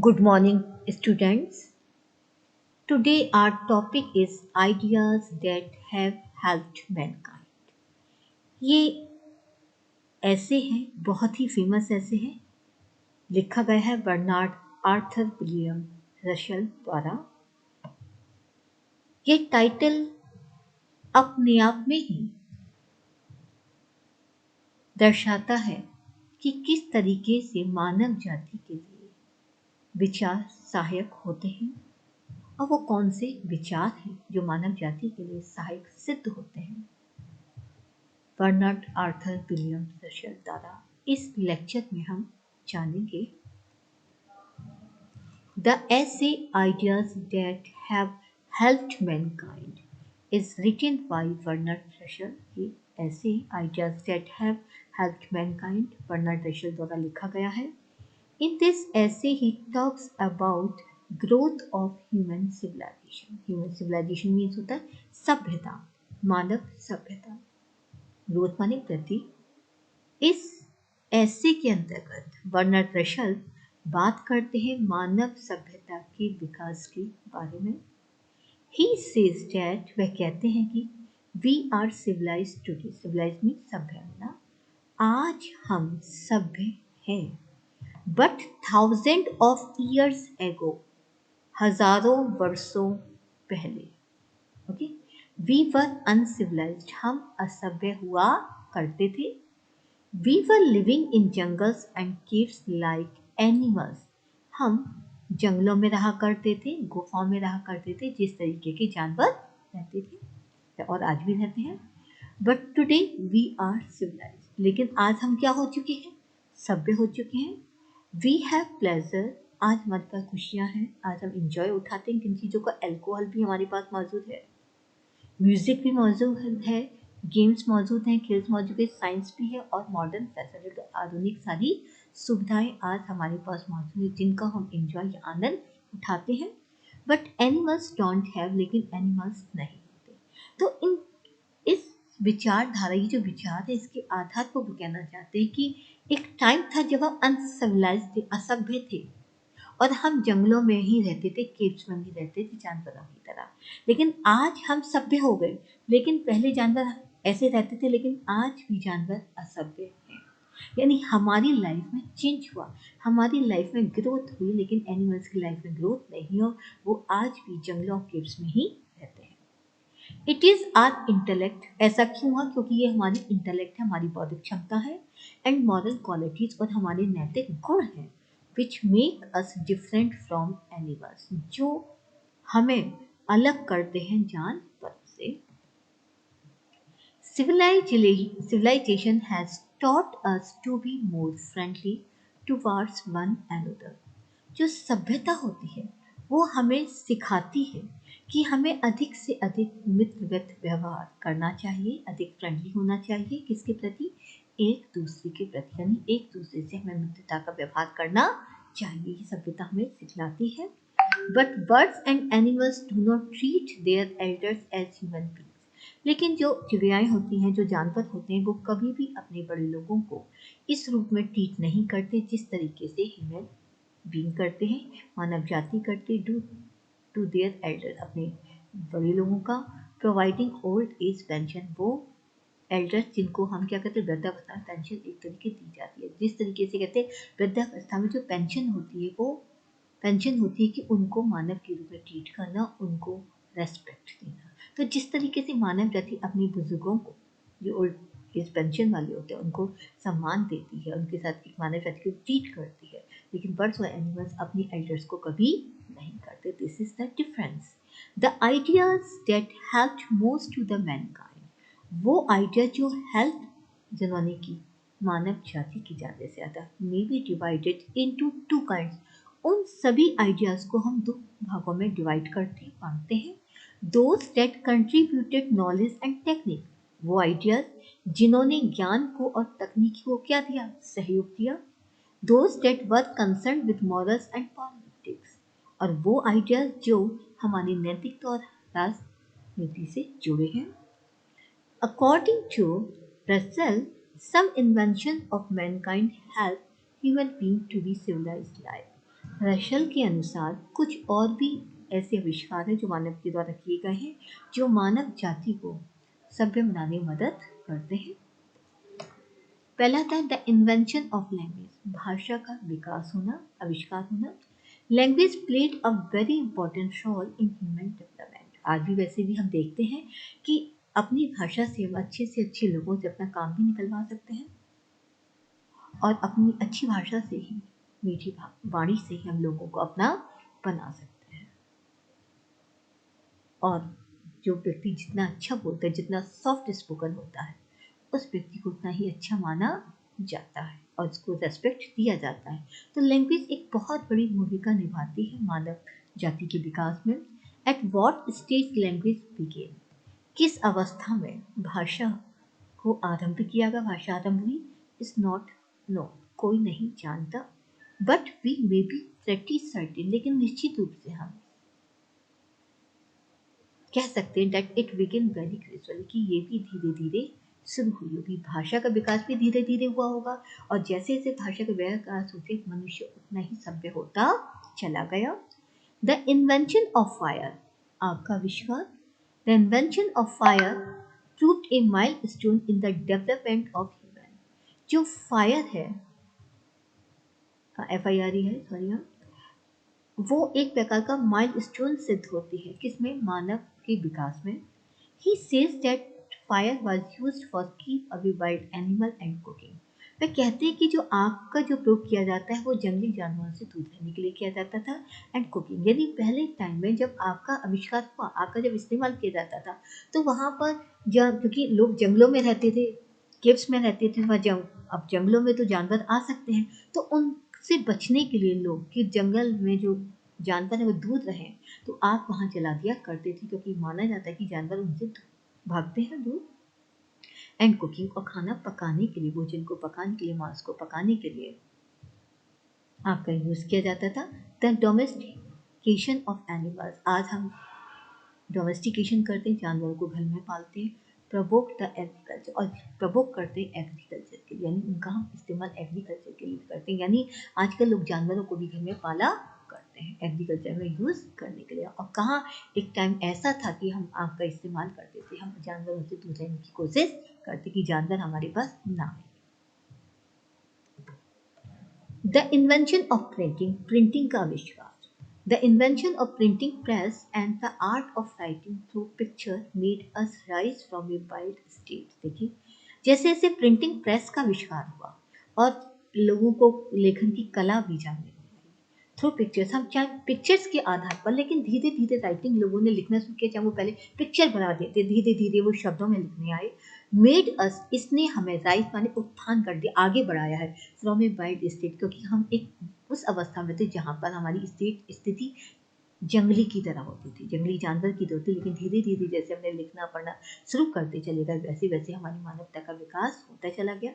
Good morning, students. Today, our topic is ideas that have helped mankind. ये ऐसे हैं, बहुत ही फेमस ऐसे हैं, लिखा गया है बर्नार्ड आर्थर विलियम रशल द्वारा। ये टाइटल अपने आप में ही दर्शाता है कि किस तरीके से मानव जाति के लिए विचार सहायक होते हैं और वो कौन से विचार हैं जो मानव जाति के लिए सहायक सिद्ध होते हैं। बर्नार्ड आर्थर विलियम रशल द्वारा इस लेक्चर में हम जानेंगे the essay Ideas That Have Helped Mankind is written by Bernard Russell। ये ऐसे Ideas That Have Helped Mankind Bernard Russell द्वारा लिखा गया है। In this essay he talks about growth of human civilization। Human civilization means होता है सभ्यता, मानव सभ्यता। ग्रोथ माने वृद्धि। इस ऐसे के अंतर्गत बर्नार्ड रशल बात करते हैं मानव सभ्यता के विकास के बारे में। ही सेज दैट वह कहते हैं कि we are civilized today. Civilized mean सभ्य होना। आज हम सभ्य हैं, but thousand of years ago, हजारों वर्षों पहले। ओके, वी वर अनसिविलाइज्ड, हम असभ्य हुआ करते थे। We were living in jungles and caves like animals। हम जंगलों में रहा करते थे, गुफाओं में रहा करते थे, जिस तरीके के जानवर रहते थे और आज भी रहते हैं। But today we are civilized। लेकिन आज हम क्या हो चुके हैं? सभ्य हो चुके हैं। We have pleasure। आज हमारे पास खुशियाँ हैं, आज हम इंजॉय उठाते हैं किन चीज़ों का। अल्कोहल भी हमारे पास मौजूद है, म्यूजिक भी मौजूद है, गेम्स मौजूद हैं, खेल्स मौजूद है, साइंस भी है और मॉडर्न फैसिलिटी, आधुनिक सारी सुविधाएं आज हमारे पास मौजूद है जिनका हम एंजॉय या आनंद उठाते हैं। बट एनिमल्स डोंट हैव, लेकिन एनिमल्स नहीं होते। तो इस विचारधारा, ये जो विचार है, इसके आधार पर वो कहना चाहते हैं कि एक टाइम था जब हम अनसिविलाइज थे, असभ्य थे और हम जंगलों में ही रहते थे, केव्स में ही रहते थे जानवरों की तरह। लेकिन आज हम सभ्य हो गए, लेकिन पहले जानवर ऐसे रहते थे, लेकिन आज भी जानवर असभ्य हैं। यानी हमारी लाइफ में चेंज हुआ, हमारी लाइफ में ग्रोथ हुई, लेकिन एनिमल्स की लाइफ में ग्रोथ नहीं हो, वो आज भी जंगलों केव्स में ही रहते हैं। It is our intellect. ऐसा क्यों हुआ? क्योंकि ये हमारी इंटेलेक्ट है, हमारी बौद्धिक क्षमता है, एंड मॉरल क्वालिटीज, और हमारे नैतिक गुण हैं, which make us different from animals, जो हमें अलग करते हैं जानवर से। Civilization has taught us to be more friendly towards one another। जो सभ्यता होती है वो हमें सिखाती है कि हमें अधिक से अधिक मित्रवत व्यवहार करना चाहिए, अधिक फ्रेंडली होना चाहिए। किसके प्रति? एक दूसरे के प्रति, यानी एक दूसरे से हमें मित्रता का व्यवहार करना चाहिए। ये सभ्यता हमें सिखलाती है। But birds and animals do not treat their elders as human beings. लेकिन जो चिड़ियाएँ होती हैं, जो जानवर होते हैं, वो कभी भी अपने बड़े लोगों को इस रूप में ट्रीट नहीं करते जिस तरीके से ह्यूमन बीइंग करते हैं, मानव जाति करते। डू टू देयर एल्डर, अपने बड़े लोगों का। प्रोवाइडिंग ओल्ड एज पेंशन, वो एल्डर्स जिनको हम क्या कहते हैं, वृद्धावस्था पेंशन एक तरीके दी जाती है। जिस तरीके से कहते हैं वृद्धावस्था में जो पेंशन होती है, वो पेंशन होती है कि उनको मानव के रूप में ट्रीट करना, उनको रेस्पेक्ट देना। तो जिस तरीके से मानव जाति अपने बुजुर्गों को, जो ओल्ड एज पेंशन वाले होते हैं, उनको सम्मान देती है, उनके साथ एक मानव जाति को ट्रीट करती है, लेकिन बर्ड्स और एनिमल्स अपनी एल्डर्स को कभी नहीं करते। This is the difference. The ideas that help most to the mankind, वो आइडिया जो हेल्प जिन्होंने की मानव जाति की ज़्यादा से ज़्यादा, may be divided into two kinds. उन सभी आइडियाज़ को हम दो भागों में डिवाइड करते बांटते हैं। Those that contributed knowledge and technique, वो आइडियाज़ जिन्होंने ज्ञान को और तकनीक को क्या दिया? सहयोग दिया। Those that were concern with morals and politics, और वो आइडियाज़ जो हमारी नैतिकता और राजनीति से जुड़े हैं। According to Russell, some invention of mankind help human being to be civilized life। रशल के अनुसार कुछ और भी ऐसे आविष्कार हैं जो मानव के द्वारा किए गए हैं जो मानव जाति को सभ्य बनाने में मदद करते हैं। पहला था द इन्वेंशन ऑफ लैंग्वेज, भाषा का विकास होना, आविष्कार होना। Language played a very important role in human development. आज भी वैसे भी हम देखते हैं कि अपनी भाषा से हम अच्छे से अच्छे लोगों से अपना काम भी निकलवा सकते हैं और अपनी अच्छी भाषा से ही, मीठी वाणी से ही हम लोगों को अपना बना सकते हैं। और जो व्यक्ति जितना अच्छा बोलता है, जितना सॉफ्ट स्पोकन होता है, उस व्यक्ति को उतना ही अच्छा माना जाता है और उसको रेस्पेक्ट दिया जाता है। तो लैंग्वेज एक बहुत बड़ी भूमिका निभाती है मानव जाति के विकास में। At what stage language began, किस अवस्था में भाषा को आरंभ किया गया, भाषा आरंभ हुई, इज नॉट नो, कोई नहीं जानता। But we may be pretty certain, लेकिन निश्चित रूप से हम कह सकते हैं that it begin very gradually, कि ये भी धीरे धीरे शुरू हुई होगी। भाषा का विकास भी धीरे धीरे हुआ होगा और जैसे जैसे भाषा का विकास होते मनुष्य उतना ही सभ्य होता चला गया। द इन्वेंशन ऑफ फायर, आग का आविष्कार। The invention of fire proved A milestone in the development of human. जो फायर है, FIRE है, सॉरी, वो एक प्रकार का माइलस्टोन सिद्ध होती है किसमें, मानव के विकास में। He says that fire was used for keep away wild animal and cooking. वे कहते हैं कि जो आग का जो प्रयोग किया जाता है वो जंगली जानवरों से दूर रहने के लिए किया जाता था, एंड कुकिंग, यानी पहले टाइम में जब आग का आविष्कार हुआ, आग का जब इस्तेमाल किया जाता था, तो वहाँ पर क्योंकि लोग जंगलों में रहते थे, केव्स में रहते थे, वह अब जंगलों में तो जानवर आ सकते हैं, तो उनसे बचने के लिए लोग कि जंगल में जो जानवर है वो दूर रहे, तो आग वहाँ जला दिया करते थे, क्योंकि माना जाता है कि जानवर उनसे भागते हैं दूर। एंड कुकिंग, और खाना पकाने के लिए, भोजन को पकाने के लिए, मांस को पकाने के लिए आग का यूज किया जाता था। द डोमेस्टिकेशन ऑफ एनिमल्स, आज हम डोमेस्टिकेशन करते हैं, जानवरों को घर में पालते हैं। प्रवोक द एग्रीकल्चर, और प्रवोक करते हैं एग्रीकल्चर के लिए, यानी उनका हम इस्तेमाल एग्रीकल्चर के लिए करते हैं, यानी आजकल लोग जानवरों को भी घर में पाला करते हैं एग्रीकल्चर में यूज करने के लिए। और कहाँ एक टाइम ऐसा था कि हम आग का इस्तेमाल करते थे, हम जानवरों से दूर रहने की कोशिश करते कि जानवर हमारे पास ना आए। The invention of printing, printing का आविष्कार। The invention of printing press and the art of writing through picture made us rise from a wild state। देखिए, जैसे जैसे प्रिंटिंग प्रेस का आविष्कार हुआ और लोगों को लेखन की कला भी जानने लगी थ्रू पिक्चर्स, हम चाहे पिक्चर्स के आधार पर, लेकिन धीरे धीरे राइटिंग लोगों ने लिखना शुरू किया, चाहे वो पहले पिक्चर बना देते, धीरे धीरे वो शब्दों में लिखने आए। मेड अस, इसने हमें राइज माने उत्थान कर दिया, आगे बढ़ाया है, फ्रॉम ए वाइल्ड स्टेट, क्योंकि हम एक उस अवस्था में थे जहाँ पर हमारी स्थिति जंगली की तरह होती थी, जंगली जानवर की होती, लेकिन धीरे धीरे जैसे हमने लिखना पढ़ना शुरू करते चले गए, वैसे वैसे हमारी मानवता का विकास होता चला गया।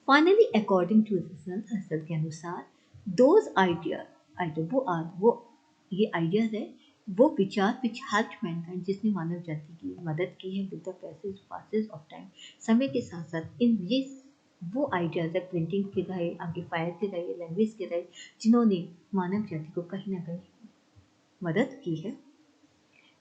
फाइनली अकॉर्डिंग टू हसल के अनुसार, दोज आइडिया वो ये आइडियाज है, वो विचार विच हेल्प मैनकाइंड, जिसने मानव जाति की मदद की है with the passage of time, समय के साथ साथ। इन ये वो आइडियाज है, प्रिंटिंग के रहे, एम्पलीफायर के रहे, लैंग्वेज के रहे, जिन्होंने मानव जाति को कहीं ना कहीं मदद की है।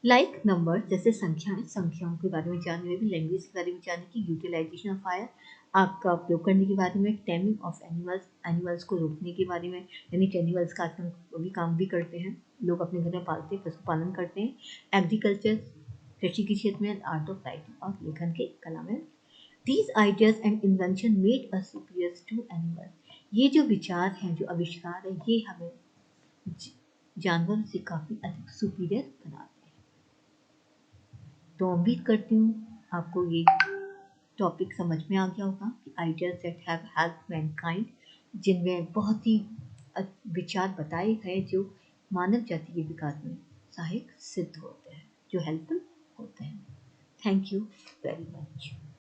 लाइक नंबर, जैसे संख्याएं, संख्याओं के बारे में जानने में भी, लैंग्वेज के बारे में जानने की, यूटिलाइजेशन ऑफ फायर, आग का उपयोग करने के बारे में, टेमिंग ऑफ एनिमल्स, एनिमल्स को रोकने के बारे में, यानी एनिमल्स का आजकल भी काम भी करते हैं लोग, अपने घर में पालते हैं, पशुपालन करते हैं। एग्रीकल्चर, कृषि के क्षेत्र में, आर्ट ऑफ राइटिंग और लेखन के कला में। These ideas and invention made us superior to animal, ये जो विचार हैं, जो आविष्कार है, ये हमें जानवरों से काफ़ी अधिक सुपीरियर बनाते हैं। तो उम्मीद करती हूँ आपको ये टॉपिक समझ में आ गया होगा कि ideas that have help Mankind, जिनमें बहुत ही विचार बताए गए जो मानव जाति के विकास में सहायक सिद्ध होते हैं, जो हेल्पफुल होते हैं। Thank you very much.